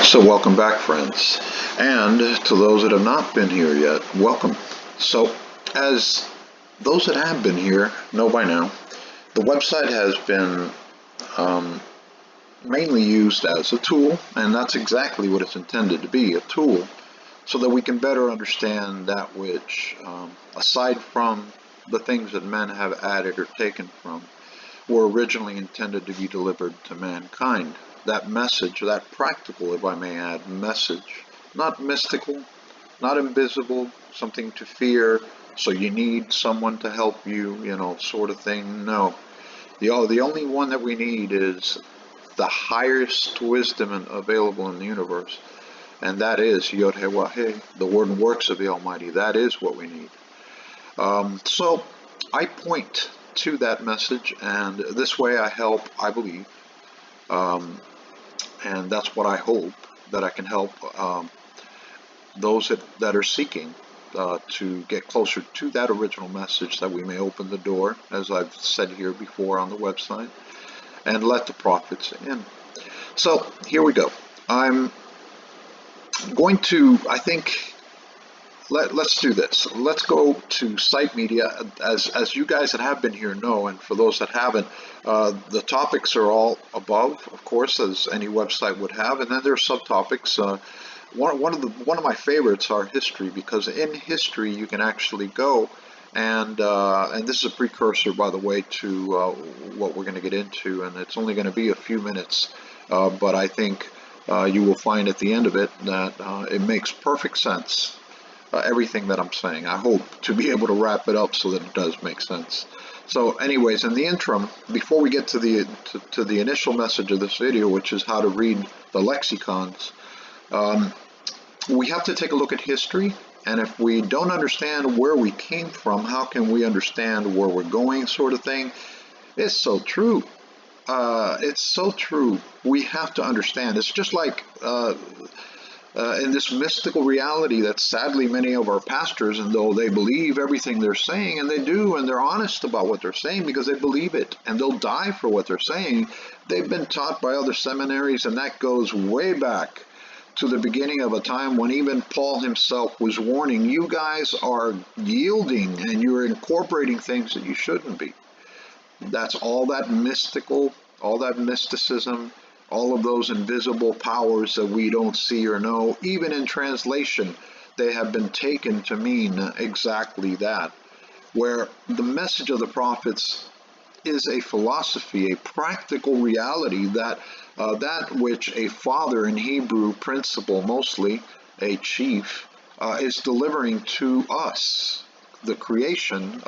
So welcome back, friends. And to those that have not been here yet, welcome. So, as those that have been here know by now, the website has been um, mainly used as a tool, and that's exactly what it's intended to be, a tool, so that we can better understand that which, aside from the things that men have added or taken from, were originally intended to be delivered to mankind. That message, that practical, if I may add, message, not mystical, not invisible, something to fear, so you need someone to help you, sort of thing. No. The only one that we need is the highest wisdom available in the universe, and that is Yod He Wah the word and works of the Almighty. That is what we need. So I point to that message, and this way I help, I believe, and that's what I hope, that I can help those that are seeking to get closer to that original message, that we may open the door, as I've said here before on the website, and let the prophets in. So here we go. I'm going to, I think, let's do this. Let's go to site media. As you guys that have been here know, and for those that haven't, the topics are all above, of course, as any website would have, and then there are subtopics. One of my favorites are history, because in history you can actually go and this is a precursor, by the way, to what we're going to get into, and it's only going to be a few minutes, but I think you will find at the end of it that it makes perfect sense. Everything that I'm saying, I hope to be able to wrap it up so that it does make sense. So anyways, in the interim, before we get to the initial message of this video, which is how to read the lexicons, we have to take a look at history. And if we don't understand where we came from, how can we understand where we're going, sort of thing? It's so true. It's so true. We have to understand. It's just like in this mystical reality that sadly many of our pastors, and though they believe everything they're saying, and they do, and they're honest about what they're saying because they believe it, and they'll die for what they're saying, they've been taught by other seminaries, and that goes way back to the beginning of a time when even Paul himself was warning, you guys are yielding and you're incorporating things that you shouldn't be. That's all that mystical, all that mysticism, all of those invisible powers that we don't see or know. Even in translation, they have been taken to mean exactly that, where the message of the prophets is a philosophy, a practical reality, that that which a father, in Hebrew principle mostly, a chief, is delivering to us, the creation,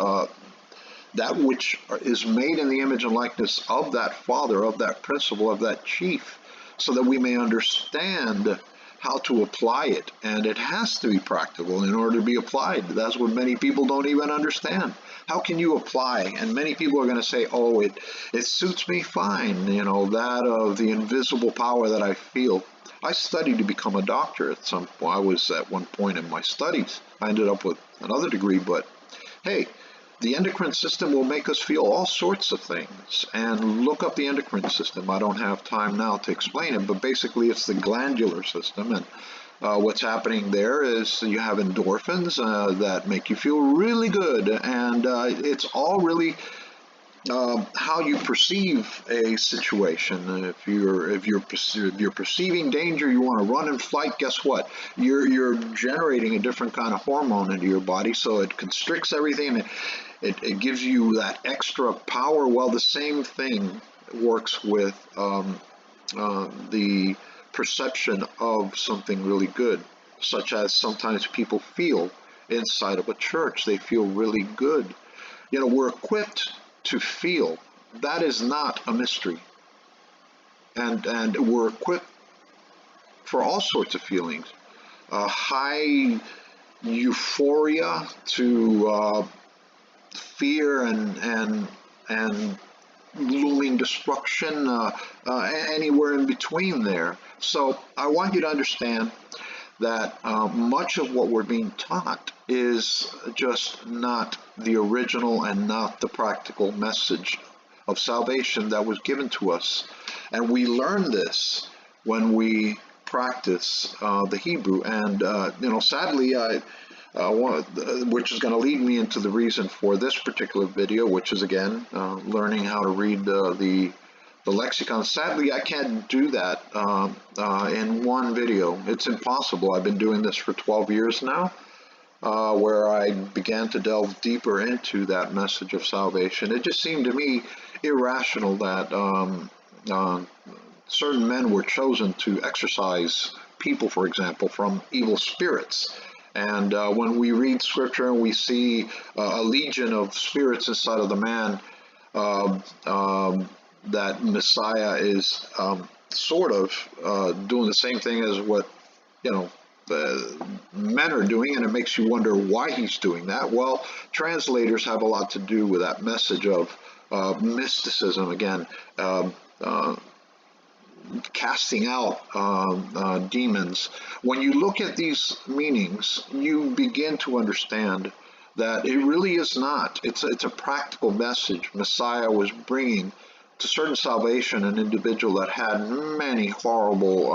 that which is made in the image and likeness of that father, of that principle, of that chief, so that we may understand how to apply it. And it has to be practical in order to be applied. That's what many people don't even understand. How can you apply? And many people are going to say, oh, it suits me fine, that of the invisible power that I feel. I studied to become a doctor at some point. I was at one point in my studies. I ended up with another degree, but hey, the endocrine system will make us feel all sorts of things. And look up the endocrine system. I don't have time now to explain it, but basically it's the glandular system. And what's happening there is you have endorphins that make you feel really good. And it's all really how you perceive a situation. If you're perceiving danger, you want to run and fight. Guess what? You're generating a different kind of hormone into your body, so it constricts everything. And it gives you that extra power. Well, the same thing works with the perception of something really good, such as sometimes people feel inside of a church. They feel really good. We're equipped to feel. That is not a mystery. And we're equipped for all sorts of feelings. High euphoria to fear and looming destruction, anywhere in between there. So I want you to understand that much of what we're being taught is just not the original and not the practical message of salvation that was given to us. And we learn this when we practice the Hebrew. And sadly, which is going to lead me into the reason for this particular video, which is again learning how to read the lexicon. Sadly, I can't do that in one video. It's impossible. I've been doing this for 12 years now, where I began to delve deeper into that message of salvation. It just seemed to me irrational that certain men were chosen to exorcise people, for example, from evil spirits. And when we read scripture and we see a legion of spirits inside of the man, that Messiah is sort of doing the same thing as what, men are doing, and it makes you wonder why he's doing that. Well, translators have a lot to do with that message of mysticism, again, casting out demons. When you look at these meanings, you begin to understand that it really is not. It's a practical message Messiah was bringing to certain salvation, an individual that had many horrible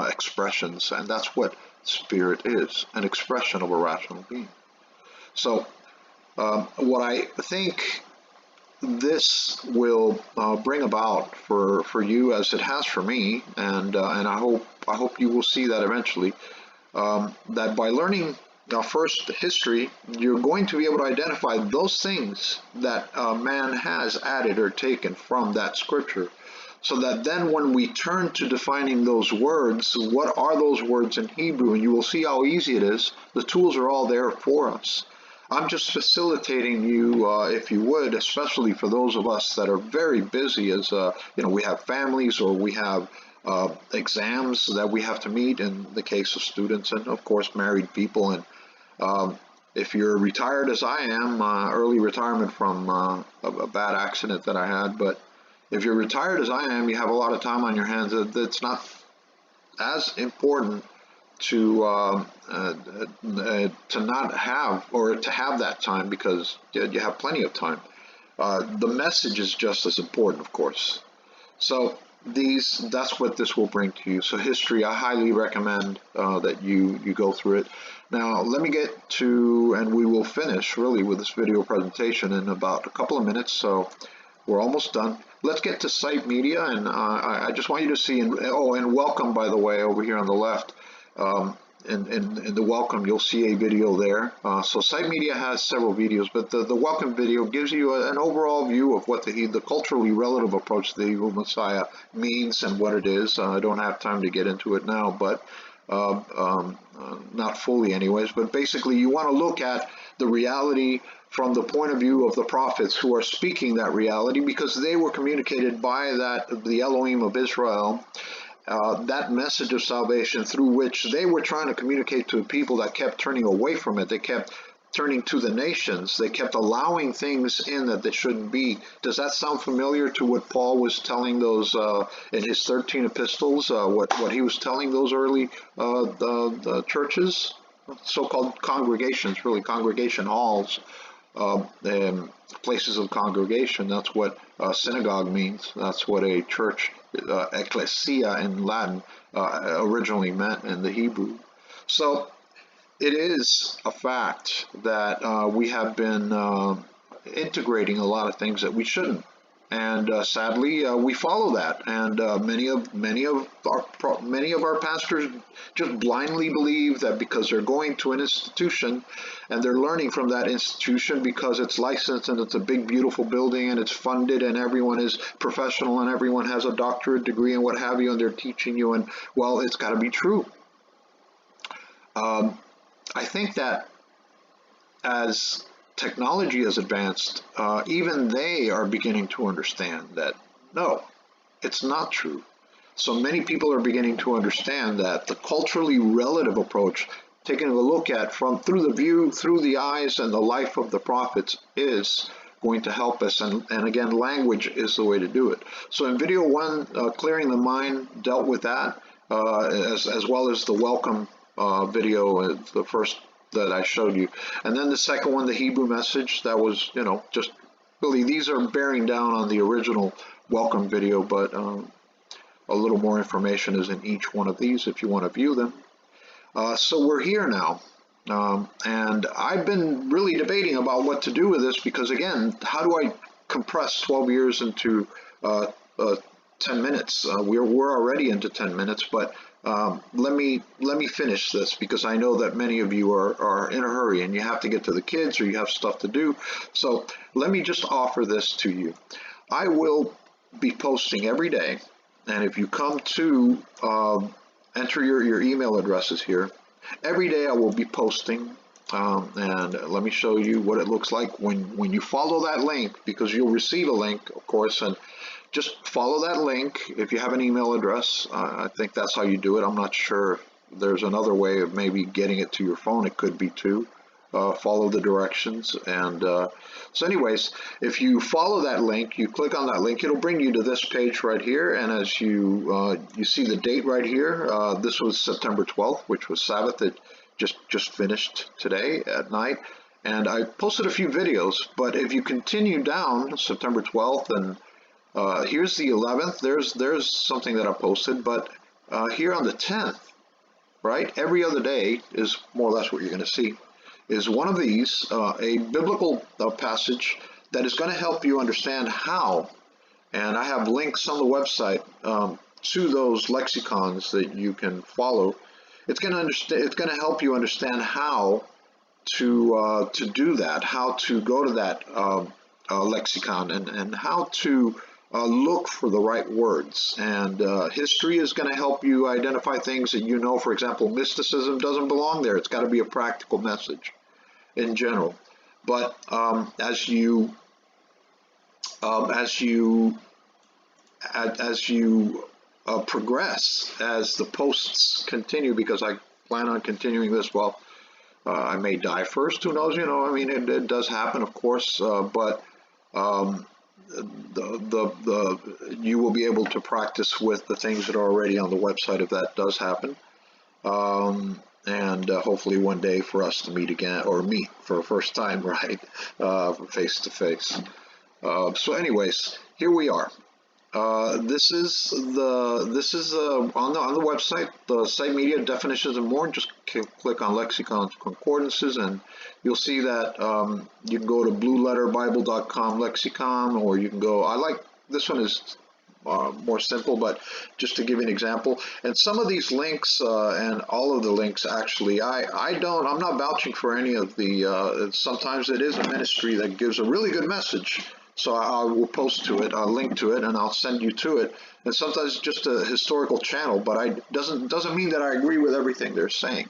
expressions, and that's what spirit is, an expression of a rational being. So what I think this will bring about for you, as it has for me, and I hope you will see that eventually, that by learning first the history, you're going to be able to identify those things that man has added or taken from that scripture, so that then when we turn to defining those words, what are those words in Hebrew, and you will see how easy it is. The tools are all there for us. I'm just facilitating you, if you would, especially for those of us that are very busy, as we have families, or we have exams that we have to meet in the case of students, and of course married people. And if you're retired as I am, early retirement from a bad accident that I had, but if you're retired as I am, you have a lot of time on your hands. It's not as important to not have, or to have that time, because you have plenty of time. The message is just as important, of course. So that's what this will bring to you. So history, I highly recommend that you go through it. Now let me get to, and we will finish really with this video presentation in about a couple of minutes, so we're almost done. Let's get to Site Media, and I just want you to see, and welcome, by the way, over here on the left. In the welcome, you'll see a video there. So Site Media has several videos, but the welcome video gives you an overall view of what the culturally relative approach to the Hebrew Messiah means and what it is. I don't have time to get into it now, but not fully anyways. But basically, you want to look at the reality from the point of view of the prophets who are speaking that reality, because they were communicated by the Elohim of Israel, that message of salvation, through which they were trying to communicate to people that kept turning away from it. They kept turning to the nations. They kept allowing things in that they shouldn't be. Does that sound familiar to what Paul was telling those in his 13 epistles, what he was telling those early the churches, so-called congregations, really congregation halls, places of congregation? That's what synagogue means. That's what a church, ecclesia in Latin, originally meant in the Hebrew. So it is a fact that we have been integrating a lot of things that we shouldn't, and sadly we follow that, and many of our pastors just blindly believe that because they're going to an institution and they're learning from that institution because it's licensed and it's a big beautiful building and it's funded and everyone is professional and everyone has a doctorate degree and what have you, and they're teaching you, and well, it's got to be true. I think that as technology has advanced, even they are beginning to understand that no, it's not true. So many people are beginning to understand that the culturally relative approach, taking a look at through the eyes and the life of the prophets, is going to help us. And again, language is the way to do it. So in video one, Clearing the Mind dealt with that, as well as the welcome video, the first that I showed you. And then the second one, the Hebrew message, that was, just really, these are bearing down on the original welcome video, but A little more information is in each one of these if you want to view them. So we're here now. And I've been really debating about what to do with this because, again, how do I compress 12 years into 10 minutes? We're already into 10 minutes, but let me finish this because I know that many of you are in a hurry and you have to get to the kids or you have stuff to do. So let me just offer this to you. I will be posting every day, and if you come to enter your email addresses here, every day I will be posting, and let me show you what it looks like when you follow that link, because you'll receive a link, of course, and just follow that link if you have an email address. I think that's how you do it. I'm not sure if there's another way of maybe getting it to your phone. It could be too. Follow the directions, and so anyways, if you follow that link, you click on that link, it'll bring you to this page right here, and as you see the date right here, this was September 12th, which was Sabbath. It just finished today at night, and I posted a few videos, but if you continue down September 12th, and here's the 11th, there's something that I posted, but here on the 10th, right, every other day is more or less what you're going to see, is one of these, a biblical passage that is going to help you understand how, and I have links on the website to those lexicons that you can follow. It's going to help you understand how to do that, how to go to that lexicon, and how to look for the right words. And history is going to help you identify things that you know. For example, mysticism doesn't belong there. It's got to be a practical message in general. But as you progress, as the posts continue, because I plan on continuing this, well, I may die first, who knows, I mean, it does happen, of course, but you will be able to practice with the things that are already on the website if that does happen. And hopefully one day for us to meet again, or meet for the first time, right, face to face. So anyways, here we are. This is on the website, the site media definitions and more. Just click on Lexicon Concordances, and you'll see that you can go to blueletterbible.com lexicon, or you can go. This one is more simple, but just to give you an example, and some of these links and all of the links, actually, I'm not vouching for any of the. Sometimes it is a ministry that gives a really good message. So I will post to it, I'll link to it, and I'll send you to it. And sometimes it's just a historical channel, but doesn't mean that I agree with everything they're saying.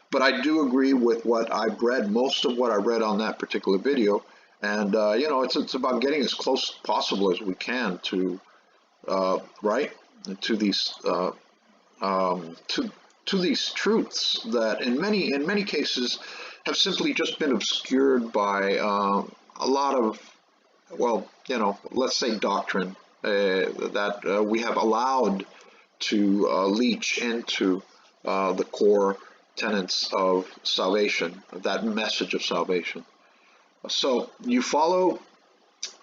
But I do agree with what I've read, most of what I read on that particular video. And it's about getting as close as possible as we can to right to these to these truths that in many cases have simply just been obscured by a lot of, well, let's say doctrine that we have allowed to leach into the core tenets of salvation, that message of salvation. So you follow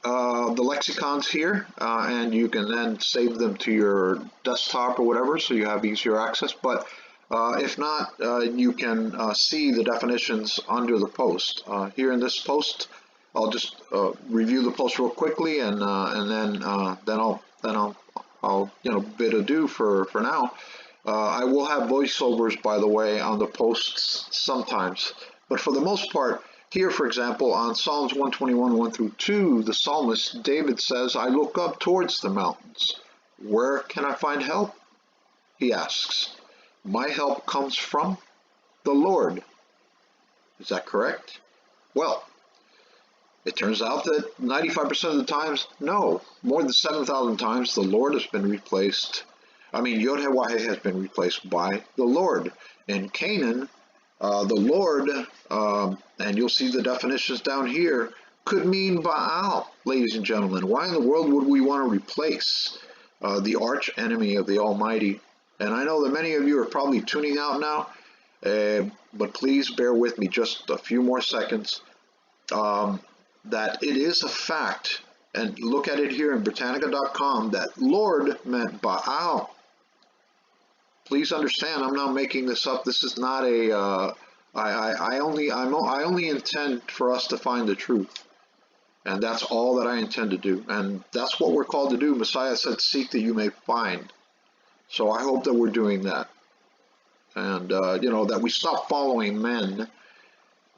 the lexicons here, and you can then save them to your desktop or whatever, so you have easier access. But if not, you can see the definitions under the post. Here in this post, I'll just review the post real quickly, and then I'll bid adieu for now. I will have voiceovers, by the way, on the posts sometimes, but for the most part, here, for example, on Psalms 121, 1 through 2, the psalmist David says, "I look up towards the mountains. Where can I find help?" He asks. "My help comes from the Lord." Is that correct? Well, it turns out that 95% of the times, no. More than 7,000 times, the Lord has been replaced. Yod-Heh-Wah-Heh has been replaced by the Lord. In Canaan, the Lord, and you'll see the definitions down here, could mean Baal, ladies and gentlemen. Why in the world would we want to replace the arch enemy of the Almighty? And I know that many of you are probably tuning out now, but please bear with me just a few more seconds. That it is a fact And look at it here in Britannica.com that Lord meant Baal. Please understand, I'm not making this up. This is not a. I only intend for us to find the truth, and that's all that I intend to do, and that's what we're called to do. Messiah said, "Seek that you may find." So I hope that we're doing that, and that we stop following men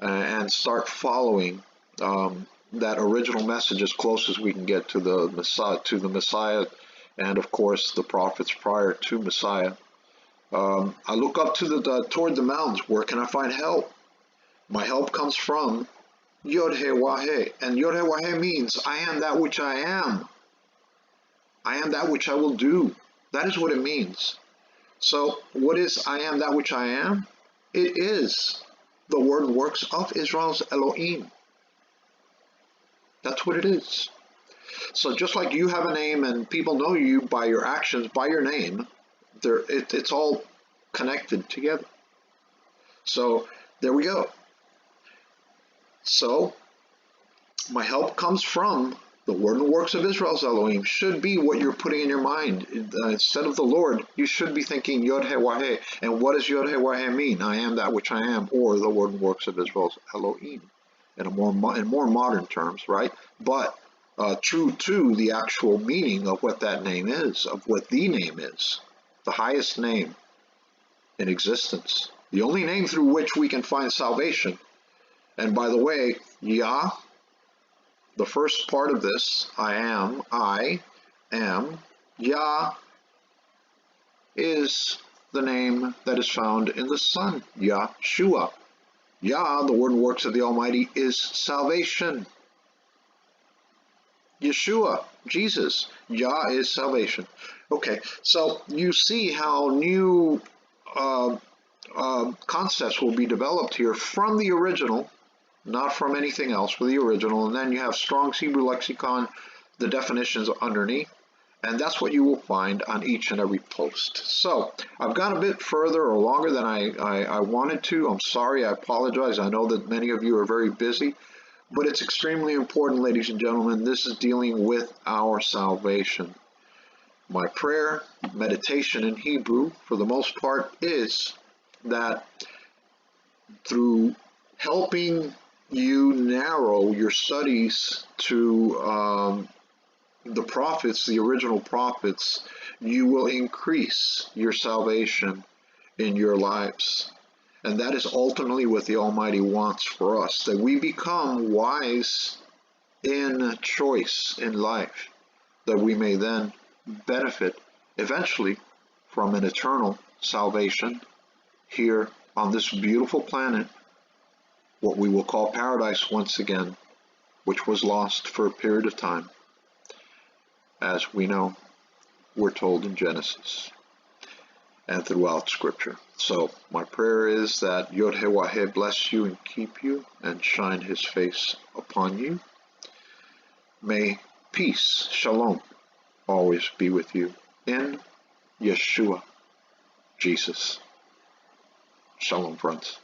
and start following that original message as close as we can get to the Messiah, and of course the prophets prior to Messiah. I look up to toward the mountains. Where can I find help? My help comes from Yod He Wah-He, and Yod He Wah-He means I am that which I am. I am that which I will do. That is what it means. So, what is I am that which I am? It is the word and works of Israel's Elohim. That's what it is. So just like you have a name and people know you by your actions, by your name, it's all connected together. So there we go. So my help comes from the word and works of Israel's Elohim should be what you're putting in your mind. Instead of the Lord, you should be thinking Yod He Wah-He. And what does Yod He Wah-He mean? I am that which I am, or the word and works of Israel's Elohim, in more modern terms, right? But true to the actual meaning of what that name is, of what the name is, the highest name in existence, the only name through which we can find salvation. And by the way, Yah, the first part of this, I am, Yah is the name that is found in the Son, Yahshua. Yah, the word and works of the Almighty, is salvation. Yeshua, Jesus, Yah is salvation. Okay, so you see how new concepts will be developed here from the original, not from anything else, but the original, and then you have Strong's Hebrew Lexicon, the definitions underneath, and that's what you will find on each and every post. So I've gone a bit further or longer than I wanted to. I'm sorry, I apologize. I know that many of you are very busy, but it's extremely important, ladies and gentlemen. This is dealing with our salvation. My prayer, meditation in Hebrew, for the most part, is that through helping you narrow your studies to the prophets, the original prophets, you will increase your salvation in your lives. And that is ultimately what the Almighty wants for us, that we become wise in choice in life, that we may then benefit eventually from an eternal salvation here on this beautiful planet, what we will call paradise once again, which was lost for a period of time, as we know, we're told in Genesis and throughout Scripture. So my prayer is that Yod He Wah-He bless you and keep you and shine his face upon you. May peace, shalom, always be with you in Yeshua, Jesus. Shalom, friends.